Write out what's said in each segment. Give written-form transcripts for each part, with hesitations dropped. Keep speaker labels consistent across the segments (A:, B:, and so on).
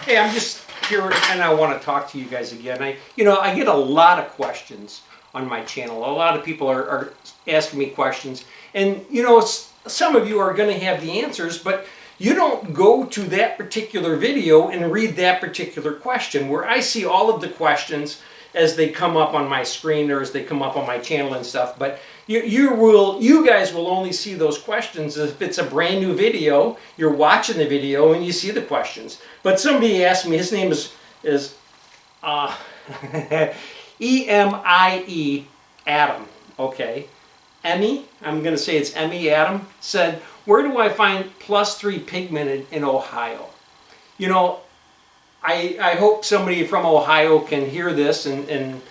A: Hey, I'm just here and I want to talk to you guys again. I get a lot of questions on my channel. A lot of people are asking me questions, and some of you are going to have the answers, but you don't go to that particular video and read that particular question, where I see all of the questions as they come up on my screen or as they come up on my channel and stuff. But you guys will only see those questions if it's a brand new video. You're watching the video and you see the questions. But somebody asked me, his name is E-M-I-E Adam, okay? Emmy, I'm going to say it's Emmy Adam, said, where do I find +3 pigmented in Ohio? I hope somebody from Ohio can hear this and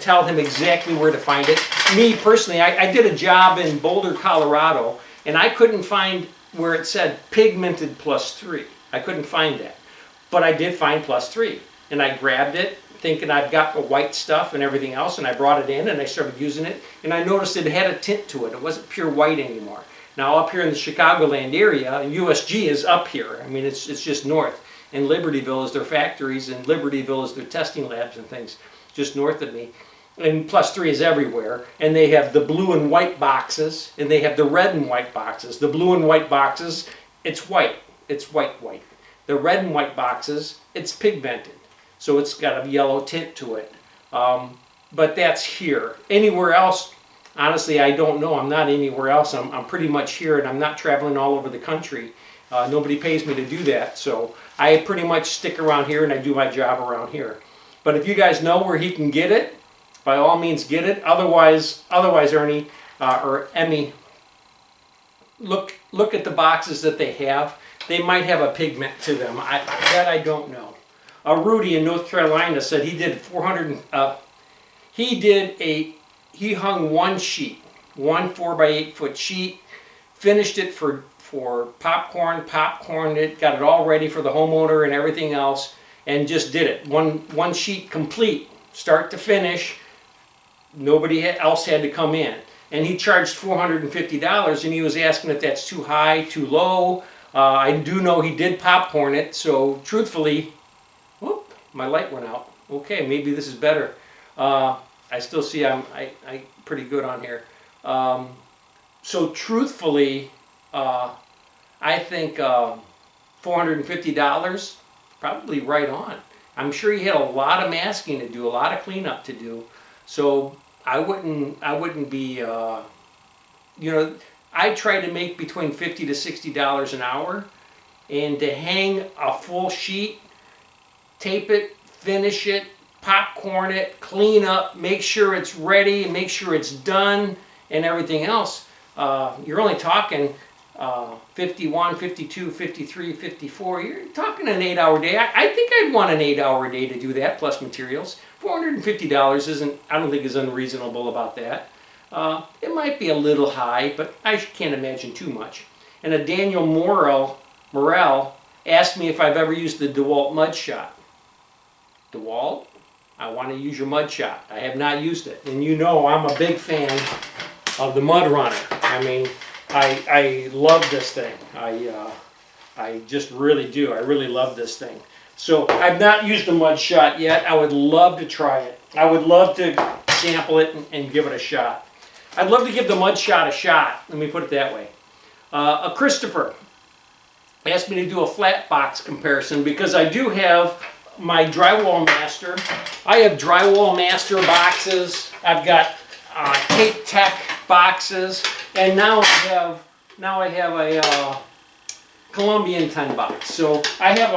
A: tell him exactly where to find it. Me personally, I did a job in Boulder, Colorado, and I couldn't find where it said pigmented +3. I couldn't find that. But I did find +3. And I grabbed it, thinking I've got the white stuff and everything else, and I brought it in and I started using it, and I noticed it had a tint to it. It wasn't pure white anymore. Now up here in the Chicagoland area, USG is up here. I mean, it's just north. And Libertyville is their factories, and Libertyville is their testing labs and things, just north of me. And +3 is everywhere. And they have the blue and white boxes, and they have the red and white boxes. The blue and white boxes, it's white. It's white. The red and white boxes, it's pigmented. So it's got a yellow tint to it. But that's here. Anywhere else, honestly, I don't know. I'm not anywhere else. I'm pretty much here, and I'm not traveling all over the country. Nobody pays me to do that, so I pretty much stick around here and I do my job around here. But if you guys know where he can get it, by all means get it. Otherwise, Ernie or Emmy, look at the boxes that they have. They might have a pigment to them. That I don't know. Rudy in North Carolina said he did 400. He hung one sheet, one 4x8 foot sheet, finished it for popcorned it, got it all ready for the homeowner and everything else, and just did it. One sheet complete, start to finish. Nobody else had to come in. And he charged $450, and he was asking if that's too high, too low. I do know he did popcorn it, so truthfully, whoop, my light went out. Okay, maybe this is better. I still see I'm pretty good on here. So truthfully, I think $450, probably right on. I'm sure he had a lot of masking to do, a lot of cleanup to do. So I wouldn't be, I try to make between $50 to $60 an hour, and to hang a full sheet, tape it, finish it, popcorn it, clean up, make sure it's ready, make sure it's done, and everything else. You're only talking 51, 52, 53, 54. You're talking an 8-hour day. I think I'd want an 8-hour day to do that, plus materials. $450 isn't, I don't think is unreasonable about that. It might be a little high, but I can't imagine too much. And a Daniel Morrell asked me if I've ever used the DeWalt Mud Shot. DeWalt, I want to use your Mud Shot. I have not used it. And you know I'm a big fan of the Mud Runner. I mean, I love this thing. I just really do. I really love this thing. So I've not used the Mud Shot yet. I would love to try it. I would love to sample it and give it a shot. I'd love to give the Mud Shot a shot. Let me put it that way. A Christopher asked me to do a flat box comparison because I do have my Drywall Master. I have Drywall Master boxes. I've got Tape Tech boxes, and now I have a Colombian 10 box. So I have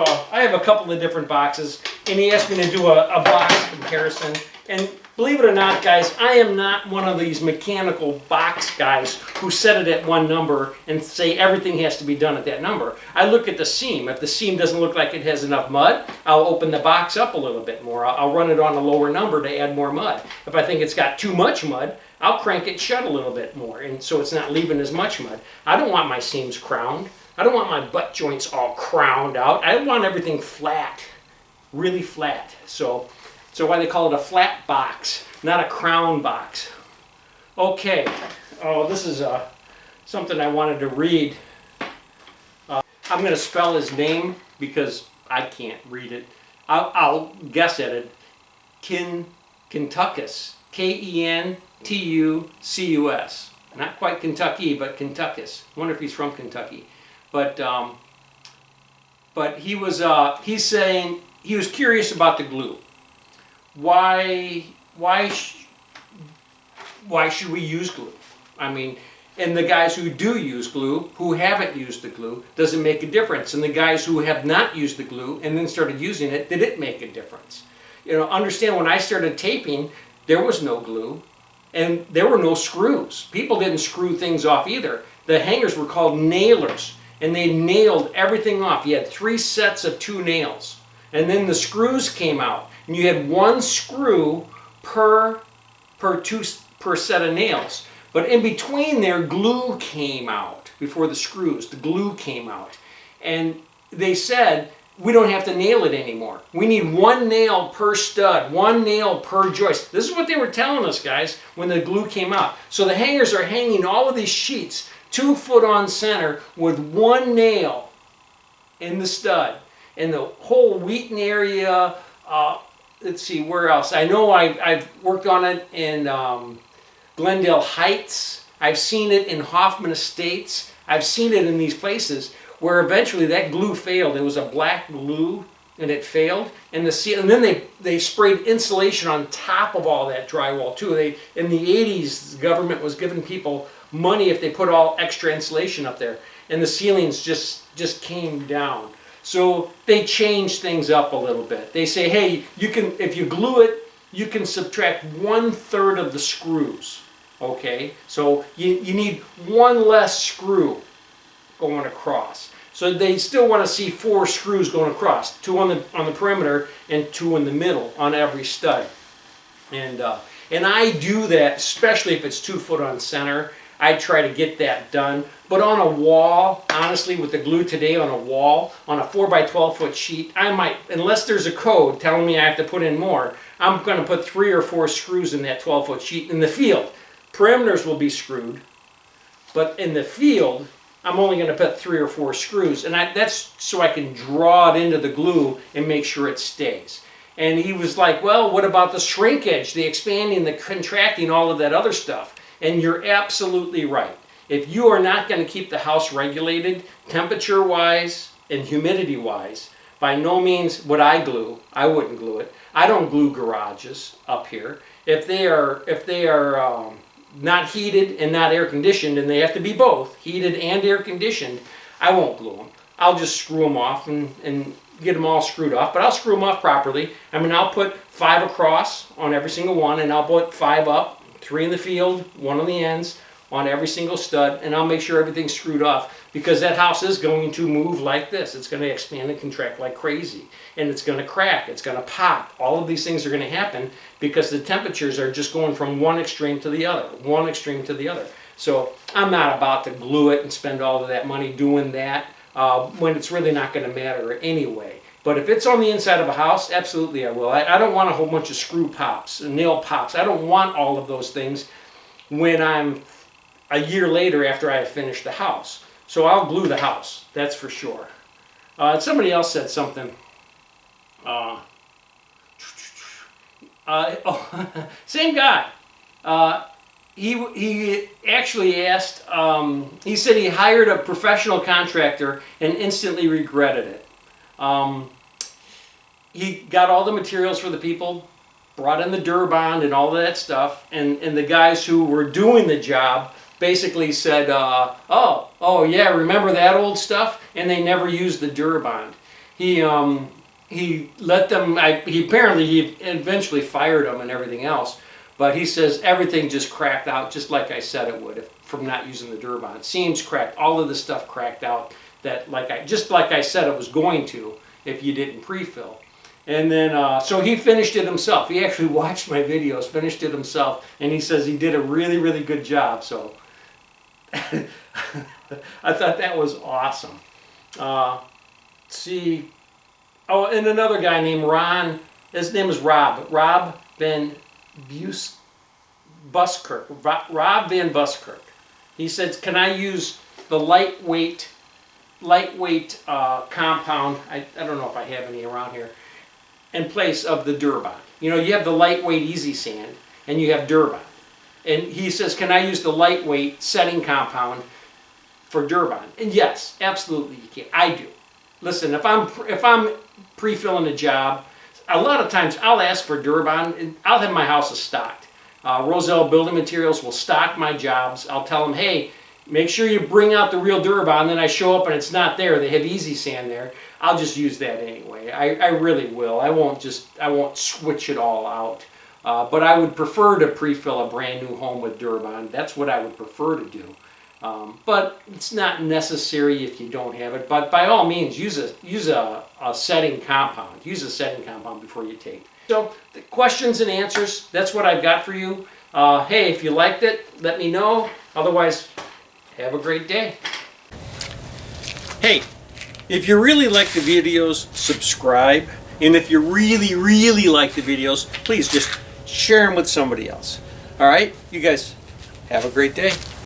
A: a couple of different boxes, and he asked me to do a box comparison. And believe it or not, guys, I am not one of these mechanical box guys who set it at one number and say everything has to be done at that number. I look at the seam. If the seam doesn't look like it has enough mud, I'll open the box up a little bit more. I'll run it on a lower number to add more mud. If I think it's got too much mud, I'll crank it shut a little bit more, and so it's not leaving as much mud. I don't want my seams crowned. I don't want my butt joints all crowned out. I want everything flat, really flat. So why they call it a flat box, not a crown box. Okay, oh, this is something I wanted to read. I'm going to spell his name because I can't read it. I'll guess at it. Kentuckus. Kentucus. Not quite Kentucky, but Kentuckus. I wonder if he's from Kentucky. But he's saying he was curious about the glue. Why should we use glue? I mean, and the guys who do use glue, who haven't used the glue, does it make a difference? And the guys who have not used the glue and then started using it, did it make a difference? You know, understand, when I started taping, there was no glue and there were no screws. People didn't screw things off either. The hangers were called nailers, and they nailed everything off. You had 3 sets of 2 nails, and then the screws came out, and you had 1 screw per set of nails. But in between there, glue came out before the screws. The glue came out. And they said, we don't have to nail it anymore. We need 1 nail per stud, 1 nail per joist. This is what they were telling us, guys, when the glue came out. So the hangers are hanging all of these sheets 2 foot on center with 1 nail in the stud. And the whole Wheaton area, let's see, where else? I know I've worked on it in Glendale Heights. I've seen it in Hoffman Estates. I've seen it in these places where eventually that glue failed. It was a black glue and it failed. And then they sprayed insulation on top of all that drywall too. In the 80s, the government was giving people money if they put all extra insulation up there. And the ceilings just came down. So they changed things up a little bit. They say, hey, you can, if you glue it, you can subtract 1/3 of the screws. Okay, so you need 1 less screw going across. So they still want to see 4 screws going across, 2 on the perimeter and 2 in the middle on every stud. And I do that, especially if it's 2 foot on center. I try to get that done. But on a wall, honestly, with the glue today on a wall, on a 4 by 12 foot sheet, I might, unless there's a code telling me I have to put in more, I'm going to put 3 or 4 screws in that 12 foot sheet in the field. Perimeters will be screwed, but in the field, I'm only going to put 3 or 4 screws, and that's so I can draw it into the glue and make sure it stays. And he was like, well, what about the shrinkage, the expanding, the contracting, all of that other stuff? And you're absolutely right. If you are not going to keep the house regulated, temperature-wise and humidity-wise, by no means would I glue. I wouldn't glue it. I don't glue garages up here. If they are not heated and not air conditioned, and they have to be both, heated and air conditioned, I won't glue them. I'll just screw them off and get them all screwed off, but I'll screw them off properly. I mean, I'll put 5 across on every single one, and I'll put 5 up, 3 in the field, 1 on the ends, on every single stud, and I'll make sure everything's screwed off, because that house is going to move like this. It's going to expand and contract like crazy, and it's going to crack, it's going to pop. All of these things are going to happen because the temperatures are just going from one extreme to the other, one extreme to the other. So I'm not about to glue it and spend all of that money doing that when it's really not going to matter anyway. But if it's on the inside of a house, absolutely I will. I don't want a whole bunch of screw pops and nail pops. I don't want all of those things when I'm a year later after I have finished the house. So I'll glue the house, that's for sure. Somebody else said something. Same guy. He actually asked, he said he hired a professional contractor and instantly regretted it. He got all the materials for the people, brought in the Durabond and all of that stuff, and the guys who were doing the job basically said, oh yeah, remember that old stuff? And they never used the Durabond. He let them, he eventually fired them and everything else, but he says everything just cracked out just like I said it would from not using the Durabond. Seams cracked, all of the stuff cracked out that just like I said it was going to if you didn't pre-fill. And then, so he finished it himself. He actually watched my videos, finished it himself, and he says he did a really, really good job. So I thought that was awesome. See, oh, and another guy named Ron, his name is Rob Van Buskirk. Rob Van Buskirk. He said, can I use the lightweight lightweight compound, I don't know if I have any around here, in place of the Durabond. You know, you have the lightweight easy sand and you have Durabond. And he says, can I use the lightweight setting compound for Durabond? And yes, absolutely you can. I do. Listen, if I'm pre-filling a job, a lot of times I'll ask for Durabond and I'll have my houses stocked. Roselle Building Materials will stock my jobs. I'll tell them, hey, make sure you bring out the real Durabond. Then I show up and it's not there. They have easy sand there. I'll just use that anyway. I really will. I won't switch it all out. But I would prefer to pre-fill a brand new home with Durabond. That's what I would prefer to do. But it's not necessary if you don't have it. But by all means, use a setting compound. Use a setting compound before you tape. So the questions and answers, that's what I've got for you. Hey, if you liked it, let me know. Otherwise, have a great day. Hey, if you really like the videos, subscribe. And if you really, really like the videos, please just share them with somebody else. All right? You guys have a great day.